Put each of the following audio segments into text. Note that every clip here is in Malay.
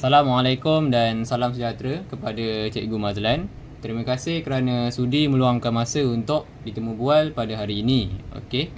Assalamualaikum dan salam sejahtera kepada Cikgu Mazlan. Terima kasih kerana sudi meluangkan masa untuk ditemu bual pada hari ini. Okey,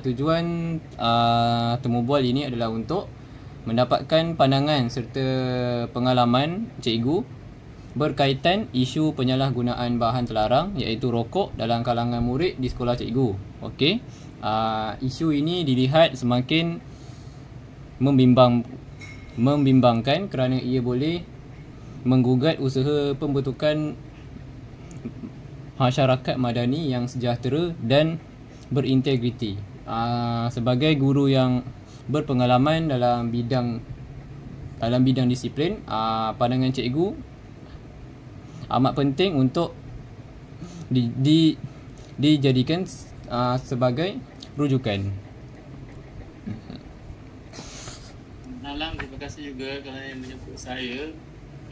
tujuan temu bual ini adalah untuk mendapatkan pandangan serta pengalaman cikgu berkaitan isu penyalahgunaan bahan terlarang iaitu rokok dalam kalangan murid di sekolah cikgu. Okey, isu ini dilihat semakin membimbangkan kerana ia boleh menggugat usaha pembentukan masyarakat madani yang sejahtera dan berintegriti. Sebagai guru yang berpengalaman dalam bidang disiplin, pandangan cikgu amat penting untuk dijadikan sebagai rujukan. Alang, terima kasih juga kerana menyebut saya.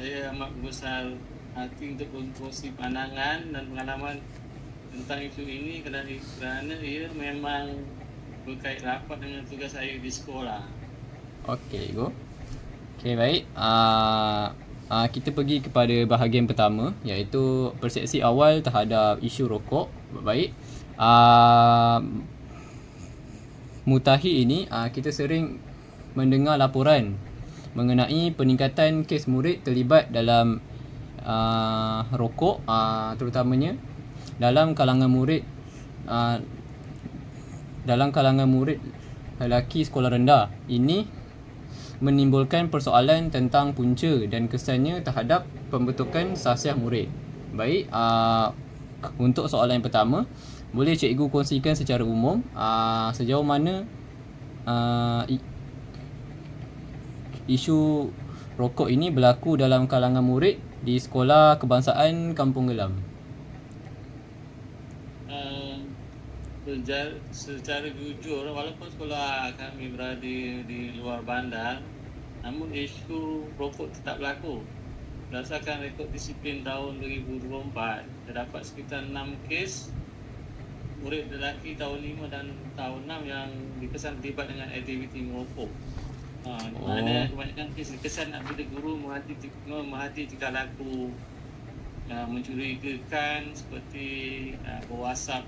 Saya amat besar hati untuk berkongsi pandangan dan pengalaman tentang isu ini kerana ia memang berkait rapat dengan tugas saya di sekolah. Okey, go. Okey, baik. Kita pergi kepada bahagian pertama iaitu persepsi awal terhadap isu rokok. Baik. Mutakhir ini kita sering mendengar laporan mengenai peningkatan kes murid terlibat dalam rokok, terutamanya dalam kalangan murid lelaki sekolah rendah. Ini menimbulkan persoalan tentang punca dan kesannya terhadap pembentukan sahsiah murid. Baik, untuk soalan yang pertama, boleh cikgu kongsikan secara umum sejauh mana isu rokok ini berlaku dalam kalangan murid di Sekolah Kebangsaan Kampung Gelam? Secara jujur, walaupun sekolah kami berada di luar bandar, namun isu rokok tetap berlaku. Berdasarkan rekod disiplin tahun 2024, terdapat sekitar 6 kes murid lelaki tahun 5 dan tahun 6 yang dikesan terlibat dengan aktiviti merokok. Di mana kebanyakan kes dikesan apabila guru merhati tingkah laku mencurigakan seperti berwasap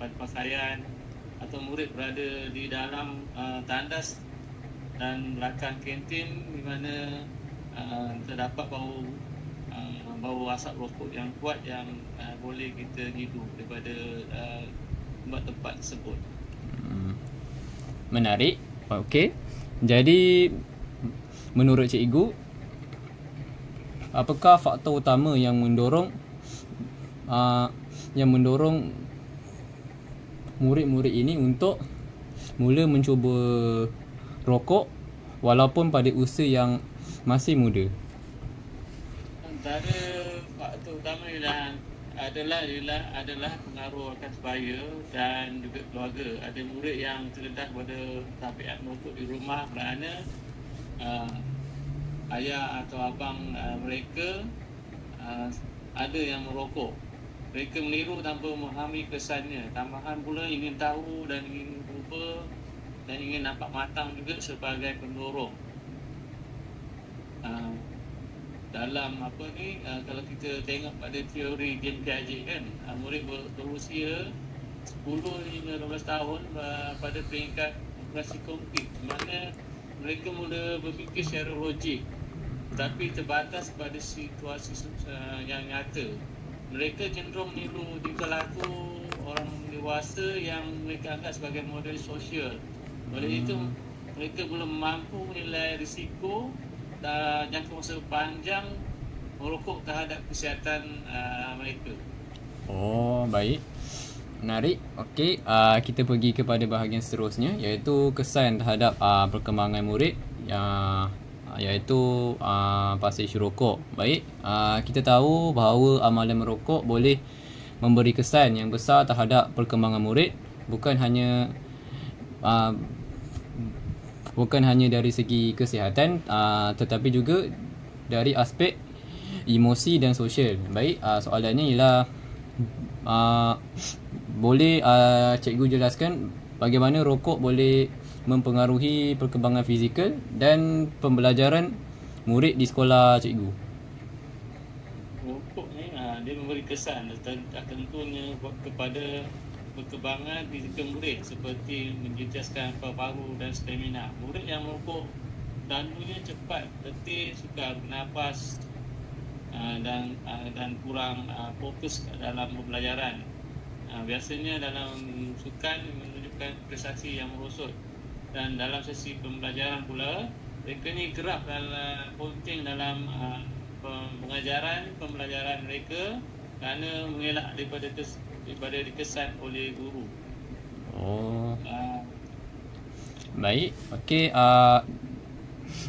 pada pakaian atau murid berada di dalam tandas dan belakang kantin di mana terdapat bau asap rokok yang kuat yang boleh kita hidup daripada tempat-tempat tersebut. Menarik. Okey. Jadi menurut cikgu, apakah faktor utama yang mendorong murid-murid ini untuk mula mencuba rokok walaupun pada usia yang masih muda? Antara faktor utama adalah pengaruh akan sebaya dan juga keluarga. Ada murid yang terdedah pada tabiat merokok di rumah kerana ayah atau abang mereka ada yang merokok. Mereka meniru tanpa memahami kesannya. Tambahan pula ingin tahu dan ingin berubah dan ingin nampak matang juga sebagai pendorong. Dalam kalau kita tengok pada teori Jean Piaget kan, murid berusia 10 hingga 12 tahun pada peringkat operasi konkret, mana mereka mula berfikir secara logik tetapi terbatas pada situasi yang nyata. Mereka cenderung meniru tingkah laku orang dewasa yang mereka anggap sebagai model sosial. Oleh itu, mereka belum mampu menilai risiko jangka masa panjang merokok terhadap kesihatan mereka. Baik. Menarik. Okey, kita pergi kepada bahagian seterusnya iaitu kesan terhadap perkembangan murid iaitu pasal isu rokok. Baik, kita tahu bahawa amalan merokok boleh memberi kesan yang besar terhadap perkembangan murid, bukan hanya dari segi kesihatan tetapi juga dari aspek emosi dan sosial. Baik, soalannya ialah boleh cikgu jelaskan bagaimana rokok boleh mempengaruhi perkembangan fizikal dan pembelajaran murid di sekolah cikgu? Rokok ni dia memberi kesan tentunya kepada perkembangan fizikal murid seperti menjejaskan paru-paru dan stamina. Murid yang merokok lalunya cepat, letih, sukar bernafas dan kurang fokus dalam pembelajaran. Biasanya dalam sukan menunjukkan prestasi yang merosot, dan dalam sesi pembelajaran pula mereka ni kerap dalam penting dalam pembelajaran mereka kerana mengelak daripada dikesan oleh guru. Baik. Okey,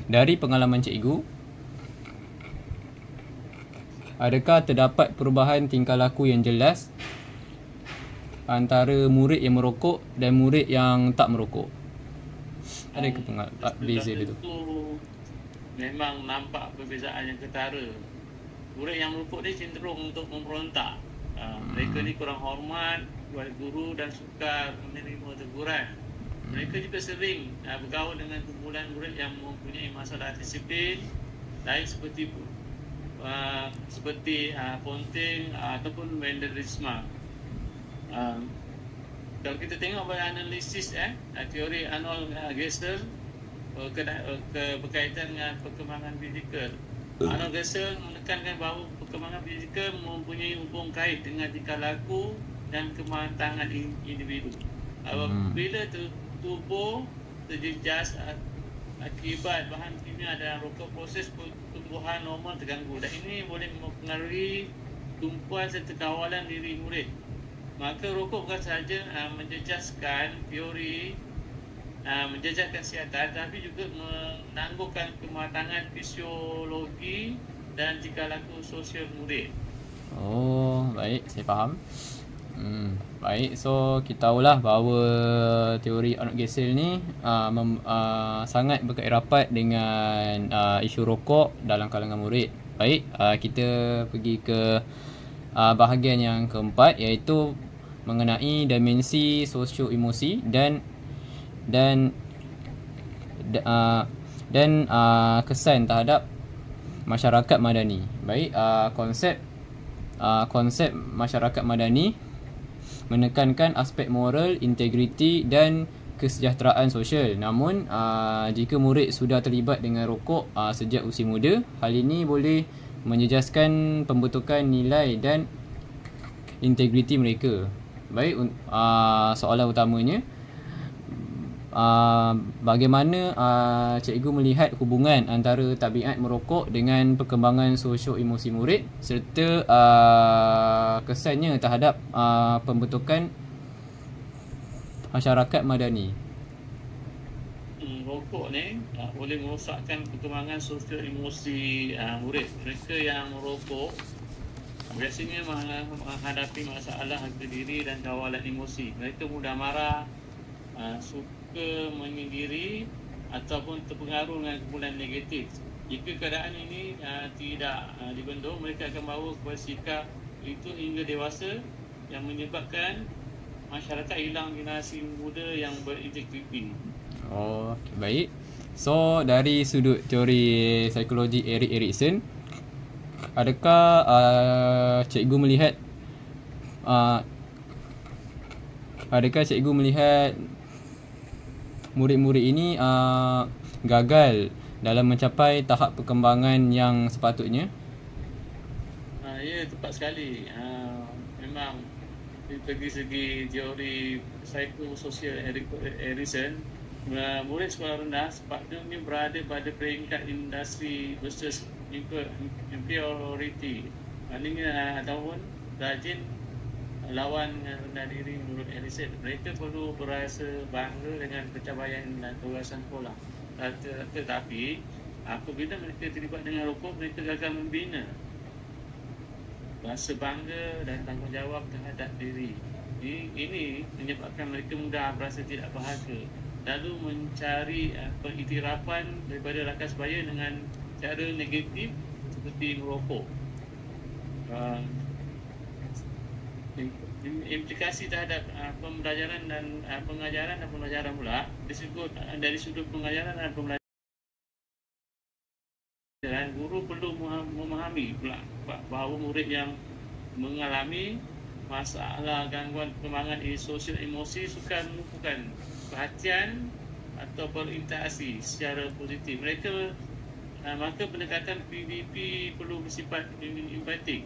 dari pengalaman cikgu, adakah terdapat perubahan tingkah laku yang jelas antara murid yang merokok dan murid yang tak merokok? Adakah beza dia tu? Memang nampak perbezaan yang ketara. Murid yang merokok ni cenderung untuk memberontak. Mereka ni kurang hormat kepada guru dan sukar menerima teguran. Mereka juga sering bergaul dengan kumpulan murid yang mempunyai masalah disiplin lain seperti ponting ataupun vandalisme. Kalau kita tengok pada analisis teori Arnold Gesell berkaitan dengan perkembangan fizikal, Arnold Gesell menekankan bahawa perkembangan fizikal mempunyai hubung kait dengan tingkah laku dan kematangan individu. Bila tubuh terjejas akibat bahan kimia dan rokok, proses pertumbuhan normal terganggu, dan ini boleh mempengaruhi tumpuan serta kawalan diri murid. Maka rokok bukan sahaja menjejaskan teori, menjejaskan kesihatan, tapi juga menangguhkan kematangan fisiologi dan tingkah laku sosial murid. Baik, saya faham. Baik, so kita tahulah bahawa teori Arnold Gesell ni sangat berkait rapat dengan isu rokok dalam kalangan murid. Baik, kita pergi ke bahagian yang keempat, iaitu mengenai dimensi sosio-emosi dan kesan terhadap masyarakat madani. Baik, konsep masyarakat madani menekankan aspek moral, integriti dan kesejahteraan sosial. Namun jika murid sudah terlibat dengan rokok sejak usia muda, hal ini boleh menjejaskan pembentukan nilai dan integriti mereka. Baik, soalan utamanya, bagaimana cikgu melihat hubungan antara tabiat merokok dengan perkembangan sosio-emosi murid serta kesannya terhadap pembentukan masyarakat madani? Rokok ni boleh merosakkan perkembangan sosio-emosi murid. Mereka yang merokok biasanya menghadapi masalah harga diri dan kawalan emosi. Mereka mudah marah, suka menyendiri ataupun terpengaruh dengan kumpulan negatif. Jika keadaan ini tidak dibendung, mereka akan bawa kepada sikap itu hingga dewasa yang menyebabkan masyarakat hilang generasi muda yang berintegriti. Okay, baik. So dari sudut teori psikologi Erik Erikson, adakah cikgu melihat murid-murid ini gagal dalam mencapai tahap perkembangan yang sepatutnya? Ya, tepat sekali. Memang dari segi teori psikososial Erik Erikson, murid sekolah rendah sepatutnya berada pada peringkat industri versus inferiority. Maknanya ataupun rajin lawan dengan rendah diri menurut Erikson. Mereka perlu berasa bangga dengan pencapaian dan tugasan sekolah. Tetapi apabila mereka terlibat dengan rokok, mereka akan membina rasa bangga dan tanggungjawab terhadap diri. Ini menyebabkan mereka mudah berasa tidak bahagia, lalu mencari pengiktirafan daripada rakan sebaya dengan cara negatif seperti merokok. Implikasi terhadap pembelajaran dan pengajaran dan pembelajaran pula disebut dari sudut pengajaran dan pembelajaran dan guru perlu memahami pula bahawa murid yang mengalami masalah gangguan perkembangan sosial emosi sukar menumpukan perhatian atau berinteraksi secara positif. Maka pendekatan PBP perlu bersifat empatik,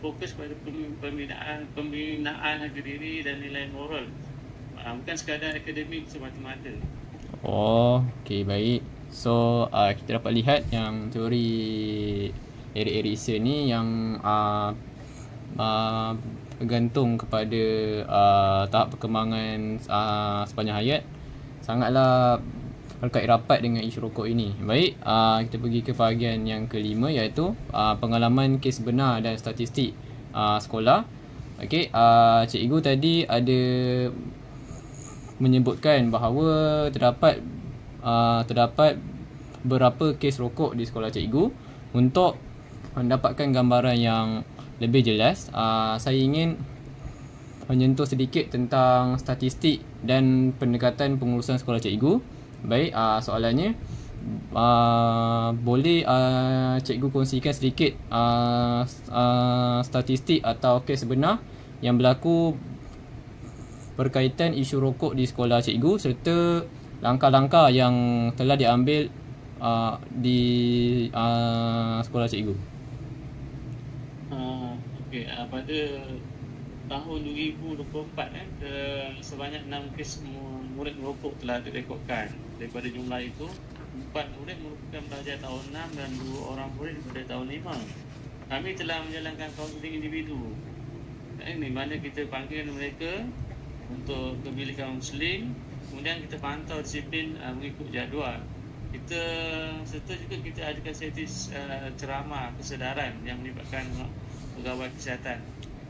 fokus pada pembinaan harga diri dan nilai moral, bukan sekadar akademik semata-mata. Okay, baik. So kita dapat lihat yang teori Erik Erikson ni yang bergantung kepada tahap perkembangan sepanjang hayat, sangatlah berkait rapat dengan isu rokok ini. Baik, kita pergi ke bahagian yang kelima, iaitu pengalaman kes benar dan statistik sekolah. Okey, cikgu tadi ada menyebutkan bahawa terdapat beberapa kes rokok di sekolah cikgu. Untuk mendapatkan gambaran yang lebih jelas, saya ingin menyentuh sedikit tentang statistik dan pendekatan pengurusan sekolah cikgu. Baik, soalannya, boleh cikgu kongsikan sedikit statistik atau kes sebenar yang berlaku berkaitan isu rokok di sekolah cikgu serta langkah-langkah yang telah diambil di sekolah cikgu. Okey, pada tahun 2024 sebanyak 6 kes murid merokok telah direkodkan. Daripada jumlah itu, 4 murid merupakan pelajar tahun 6 dan 2 orang murid daripada tahun 5. Kami telah menjalankan kaunseling individu. Ini mana kita panggil mereka untuk ke bilik kaunseling, kemudian kita pantau disiplin mengikut jadual. Serta juga kita adakan sesi ceramah kesedaran yang melibatkan pegawai kesihatan.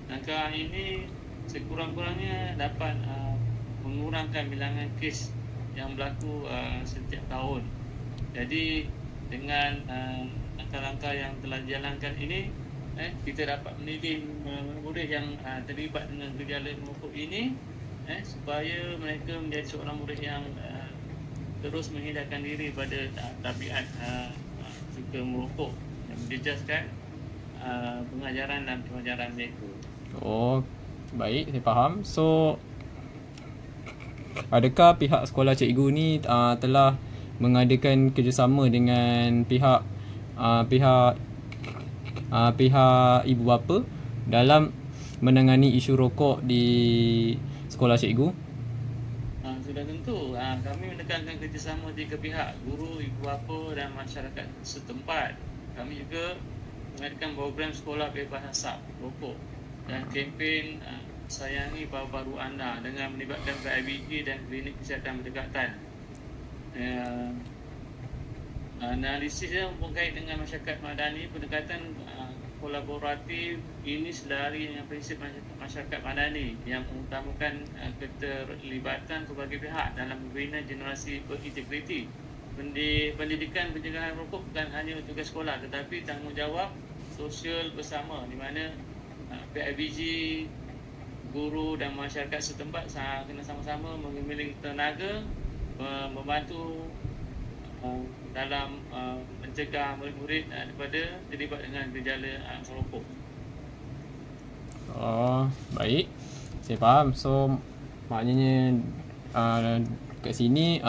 Langkah ini sekurang-kurangnya dapat mengurangkan bilangan kes yang berlaku setiap tahun. Jadi dengan langkah-langkah yang telah dijalankan ini, kita dapat mendidik murid yang terlibat dengan gejala merokok ini, supaya mereka menjadi seorang murid yang terus menghindarkan diri pada tabiat suka merokok, yang menjejaskan pengajaran dan pengajaran mereka. Baik, saya faham. So, adakah pihak sekolah cikgu ni telah mengadakan kerjasama dengan pihak ibu bapa dalam menangani isu rokok di sekolah cikgu? Sudah tentu. Kami menekankan kerjasama tiga pihak, guru, ibu bapa dan masyarakat setempat. Kami juga mengadakan program sekolah bebas asap rokok dan kempen sayangi baru-baru anda dengan melibatkan PIBG dan klinik kesihatan berdekatan. Analisisnya berkait dengan masyarakat madani. Pendekatan kolaboratif ini selari dengan prinsip masyarakat madani yang mengutamakan keterlibatan berbagai pihak dalam membina generasi berintegriti. Pendidikan pencegahan rokok bukan hanya tugas sekolah tetapi tanggungjawab sosial bersama, di mana PIBG, guru dan masyarakat setempat kena sama-sama mengimbing tenaga membantu dalam mencegah murid-murid daripada terlibat dengan gejala merokok. Baik, saya faham. So maknanya kat sini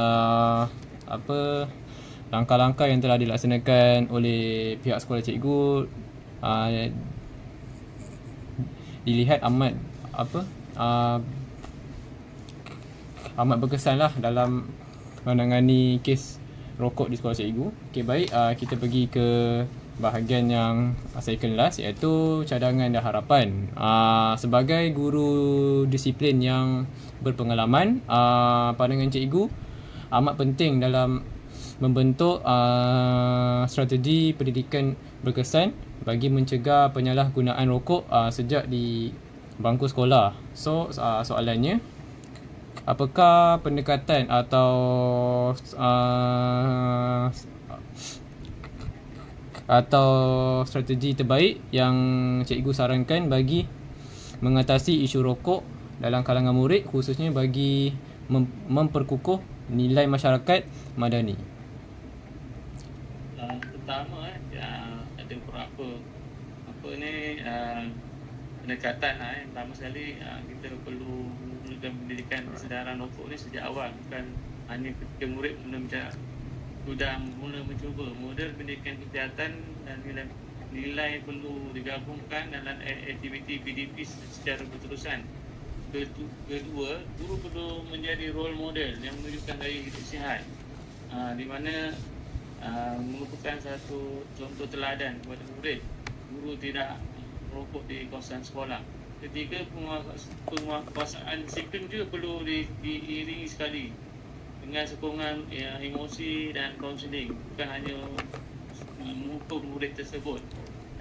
langkah-langkah yang telah dilaksanakan oleh pihak sekolah cikgu dilihat amat berkesanlah dalam menangani kes rokok di sekolah cikgu. Okey, baik, kita pergi ke bahagian yang second last, iaitu cadangan dan harapan. Sebagai guru disiplin yang berpengalaman, pandangan cikgu amat penting dalam membentuk strategi pendidikan berkesan bagi mencegah penyalahgunaan rokok sejak di bangku sekolah. So, soalannya, apakah pendekatan atau strategi terbaik yang cikgu sarankan bagi mengatasi isu rokok dalam kalangan murid, khususnya bagi memperkukuh nilai masyarakat madani? pertama ada berapa pendekatan pertama sekali kita perlu mulakan pendidikan kesedaran rokok ni sejak awal, bukan hanya ketika murid mula mencuba. Model pendidikan kesihatan dan nilai perlu digabungkan dalam aktiviti PDP secara berterusan. Kedua, guru perlu menjadi role model yang menunjukkan gaya hidup sihat, di mana merupakan satu contoh teladan kepada murid. Guru tidak merokok di kawasan sekolah. Ketiga, penguasaan disiplin juga perlu diiringi sekali dengan sokongan emosi dan kaunseling, bukan hanya mengukur murid tersebut.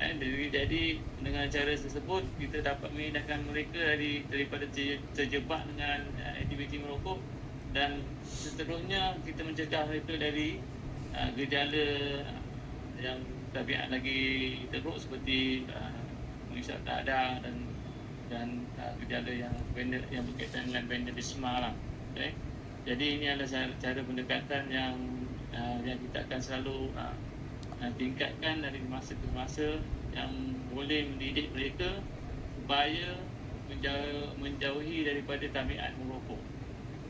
Jadi dengan cara tersebut kita dapat menghindarkan mereka daripada terjebak dengan aktiviti merokok, dan seterusnya kita mencegah mereka dari gejala yang tabiat lagi teruk seperti mengisap dada dan gejala yang berkaitan dengan vandalisme lah. Okay? Jadi ini adalah cara pendekatan yang kita akan selalu tingkatkan dari masa ke masa, yang boleh mendidik mereka supaya menjauhi daripada tabiat merokok.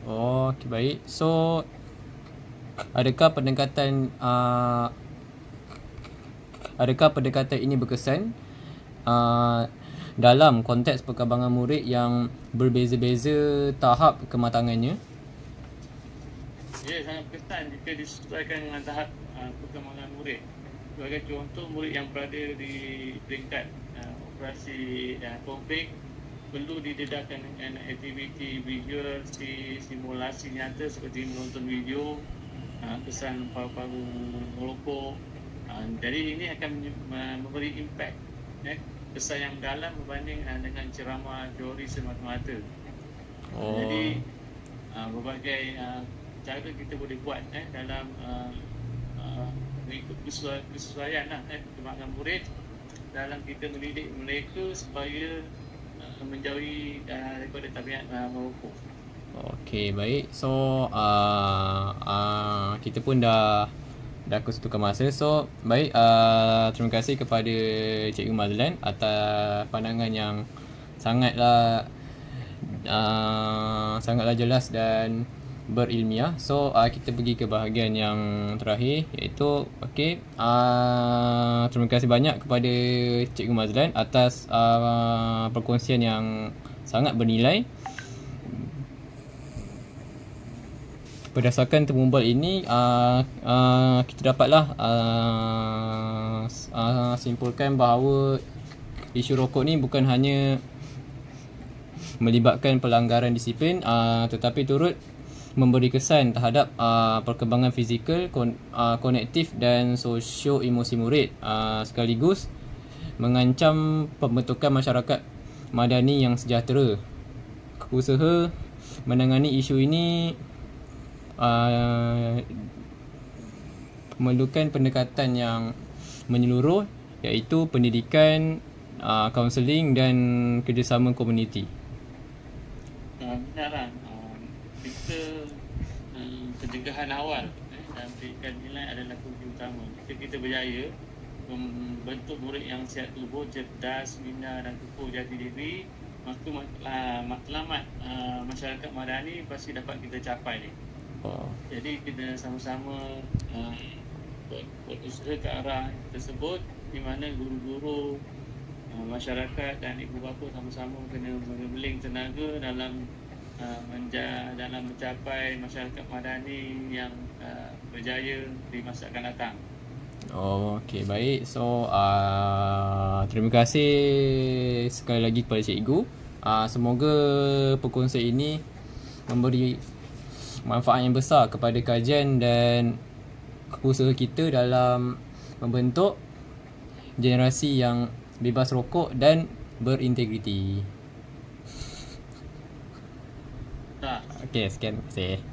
Okay, baik. So adakah pendekatan ini berkesan dalam konteks perkembangan murid yang berbeza-beza tahap kematangannya? Ya, sangat berkesan jika disesuaikan dengan tahap perkembangan murid. Sebagai contoh, murid yang berada di peringkat operasi konflik perlu didedahkan dengan aktiviti visual, simulasi nyata seperti menonton video, kesan paru-paru merokok. Jadi ini akan memberi impak kesan yang dalam berbanding dengan ceramah teori semata-mata. Jadi berbagai cara kita boleh buat dalam mengikut kesesuaian perkembangan murid dalam kita mendidik mereka supaya menjauhi daripada tabiat merokok. Okey, baik. So kita pun dah kesutukan masa. So baik, terima kasih kepada Cikgu Mazlan atas pandangan yang sangatlah jelas dan berilmiah. So kita pergi ke bahagian yang terakhir, iaitu terima kasih banyak kepada Cikgu Mazlan atas perkongsian yang sangat bernilai. Berdasarkan temubual ini, kita dapatlah simpulkan bahawa isu rokok ni bukan hanya melibatkan pelanggaran disiplin, tetapi turut memberi kesan terhadap perkembangan fizikal, konektif dan sosio-emosi murid, sekaligus mengancam pembentukan masyarakat madani yang sejahtera. Usaha menangani isu ini memerlukan pendekatan yang menyeluruh, iaitu pendidikan, kaunseling dan kerjasama komuniti. Benar, kita pencegahan awal dan pendidikan nilai adalah kunci utama. Jika kita berjaya membentuk murid yang sihat tubuh, cerdas, minda dan kukuh jati diri, maka matlamat masyarakat madani pasti dapat kita capai ni. Jadi kita sama-sama buat usaha ke arah tersebut, di mana guru-guru, masyarakat dan ibu bapa sama-sama kena mengebeling tenaga dalam mencapai masyarakat madani yang berjaya di masa akan datang. Okey, baik. So terima kasih sekali lagi kepada cikgu. Semoga perkongsian ini memberi manfaat yang besar kepada kajian dan usaha kita dalam membentuk generasi yang bebas rokok dan berintegriti. Okey, sekian. Terima kasih.